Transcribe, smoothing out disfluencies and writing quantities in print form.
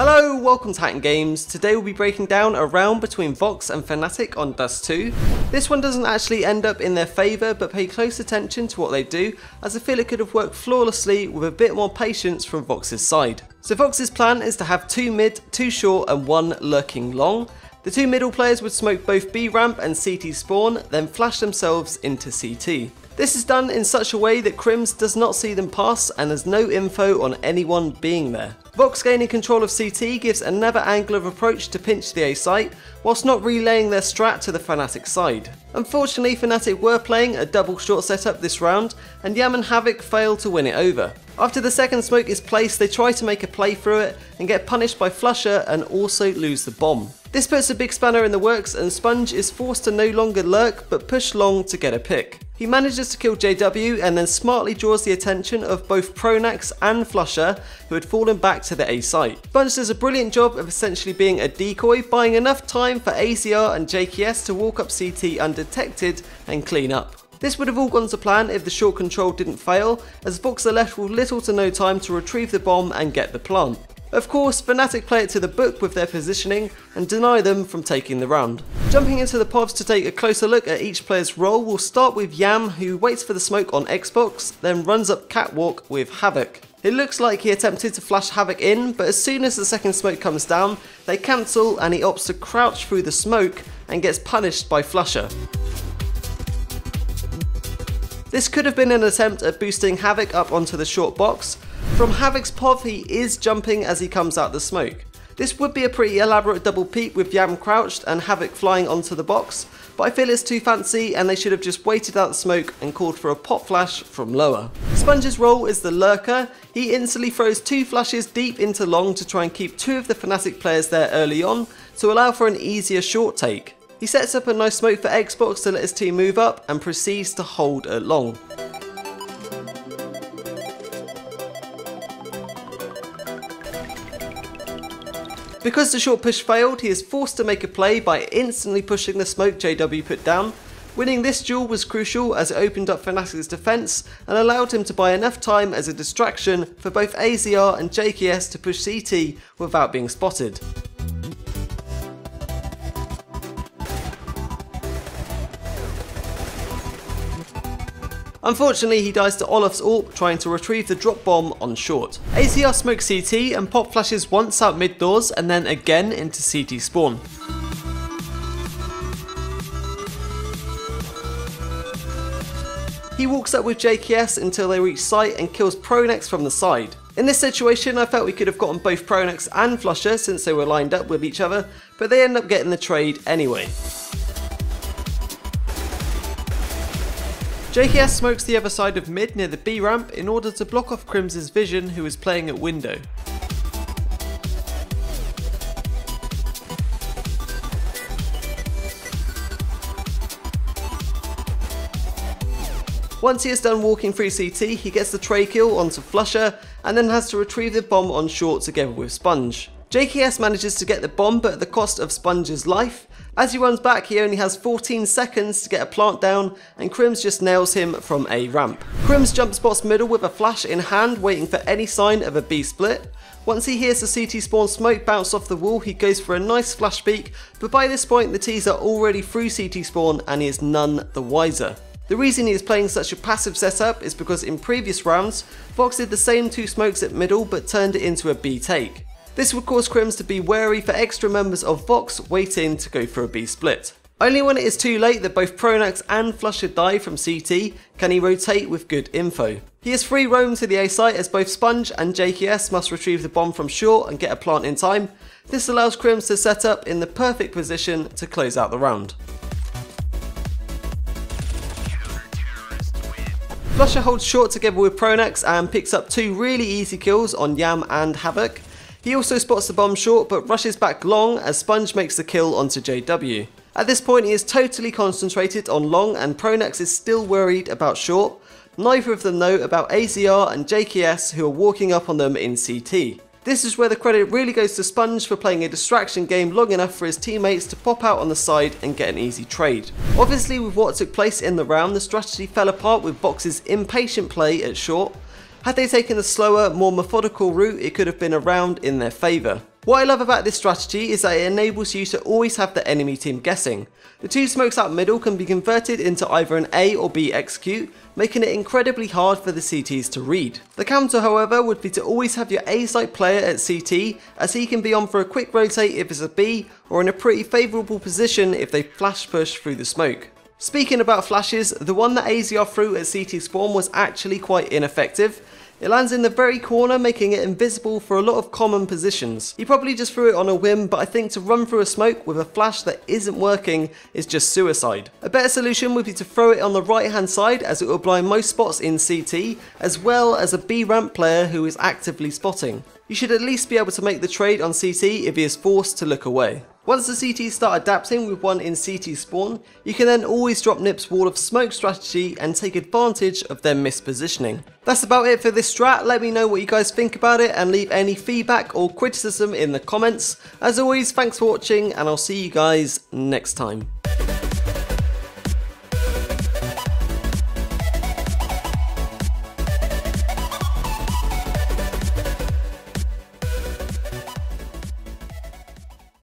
Hello, welcome to Hatton Games. Today we'll be breaking down a round between VOX and Fnatic on Dust 2. This one doesn't actually end up in their favour, but pay close attention to what they do, as I feel it could have worked flawlessly with a bit more patience from VOX's side. So VOX's plan is to have 2 mid, 2 short and 1 lurking long. The 2 middle players would smoke both B ramp and CT spawn, then flash themselves into CT. This is done in such a way that Crim does not see them pass and has no info on anyone being there. VOX gaining control of CT gives another angle of approach to pinch the A site, whilst not relaying their strat to the Fnatic side. Unfortunately, Fnatic were playing a double short setup this round, and Yam and Havoc failed to win it over. After the second smoke is placed, they try to make a play through it and get punished by Flusher and also lose the bomb. This puts a big spanner in the works and Sponge is forced to no longer lurk but push long to get a pick. He manages to kill JW and then smartly draws the attention of both Pronax and Flusher, who had fallen back to the A site. Sponge does a brilliant job of essentially being a decoy, buying enough time for AZR and JKS to walk up CT undetected and clean up. This would have all gone to plan if the short control didn't fail, as VOX are left with little to no time to retrieve the bomb and get the plant. Of course, Fnatic play it to the book with their positioning and deny them from taking the round. Jumping into the pods to take a closer look at each player's role, we'll start with Yam, who waits for the smoke on Xbox, then runs up catwalk with Havoc. It looks like he attempted to flash Havoc in, but as soon as the second smoke comes down, they cancel and he opts to crouch through the smoke and gets punished by Flusher. This could have been an attempt at boosting Havoc up onto the short box. From Havoc's POV, he is jumping as he comes out the smoke. This would be a pretty elaborate double peek with Yam crouched and Havoc flying onto the box, but I feel it's too fancy and they should have just waited out the smoke and called for a pop flash from lower. Sponge's role is the lurker. He instantly throws 2 flashes deep into long to try and keep 2 of the Fnatic players there early on to allow for an easier short take. He sets up a nice smoke for Xbox to let his team move up and proceeds to hold at long. Because the short push failed, he is forced to make a play by instantly pushing the smoke JW put down. Winning this duel was crucial as it opened up Fnatic's defense and allowed him to buy enough time as a distraction for both AZR and JKS to push CT without being spotted. Unfortunately, he dies to Olaf's AWP trying to retrieve the drop bomb on short. AZR smokes CT and pop flashes once out mid doors and then again into CT spawn. He walks up with JKS until they reach site and kills Pronax from the side. In this situation, I felt we could have gotten both Pronax and Flusher since they were lined up with each other, but they end up getting the trade anyway. JKS smokes the other side of mid near the B ramp in order to block off Crim's vision, who is playing at window. Once he is done walking through CT, he gets the tray kill onto Flusher and then has to retrieve the bomb on short together with Sponge. JKS manages to get the bomb, but at the cost of Sponge's life. As he runs back, he only has 14 seconds to get a plant down and Crim just nails him from A ramp. Crim jump spots middle with a flash in hand, waiting for any sign of a B split. Once he hears the CT spawn smoke bounce off the wall, he goes for a nice flash peek, but by this point the T's are already through CT spawn and he is none the wiser. The reason he is playing such a passive setup is because in previous rounds, VOX did the same 2 smokes at middle but turned it into a B take. This would cause Crim to be wary for extra members of VOX waiting to go for a B split. Only when it is too late that both Pronax and Flusher die from CT can he rotate with good info. He is free roam to the A site as both Sponge and JKS must retrieve the bomb from short and get a plant in time. This allows Crim to set up in the perfect position to close out the round. Flusher holds short together with Pronax and picks up 2 really easy kills on Yam and Havoc. He also spots the bomb short but rushes back long as Sponge makes the kill onto JW. At this point he is totally concentrated on long and Pronax is still worried about short. Neither of them know about AZR and JKS who are walking up on them in CT. This is where the credit really goes to Sponge for playing a distraction game long enough for his teammates to pop out on the side and get an easy trade. Obviously with what took place in the round, the strategy fell apart with VOX's impatient play at short. Had they taken a slower, more methodical route, it could have been a round in their favour. What I love about this strategy is that it enables you to always have the enemy team guessing. The two smokes out middle can be converted into either an A or B execute, making it incredibly hard for the CTs to read. The counter, however, would be to always have your A site player at CT, as he can be on for a quick rotate if it's a B, or in a pretty favourable position if they flash push through the smoke. Speaking about flashes, the one that AZR threw at CT spawn was actually quite ineffective. It lands in the very corner, making it invisible for a lot of common positions. He probably just threw it on a whim, but I think to run through a smoke with a flash that isn't working is just suicide. A better solution would be to throw it on the right hand side, as it will blind most spots in CT, as well as a B ramp player who is actively spotting. You should at least be able to make the trade on CT if he is forced to look away. Once the CTs start adapting with one in CT spawn, you can then always drop Nip's wall of smoke strategy and take advantage of their mispositioning. That's about it for this strat. Let me know what you guys think about it and leave any feedback or criticism in the comments. As always, thanks for watching and I'll see you guys next time.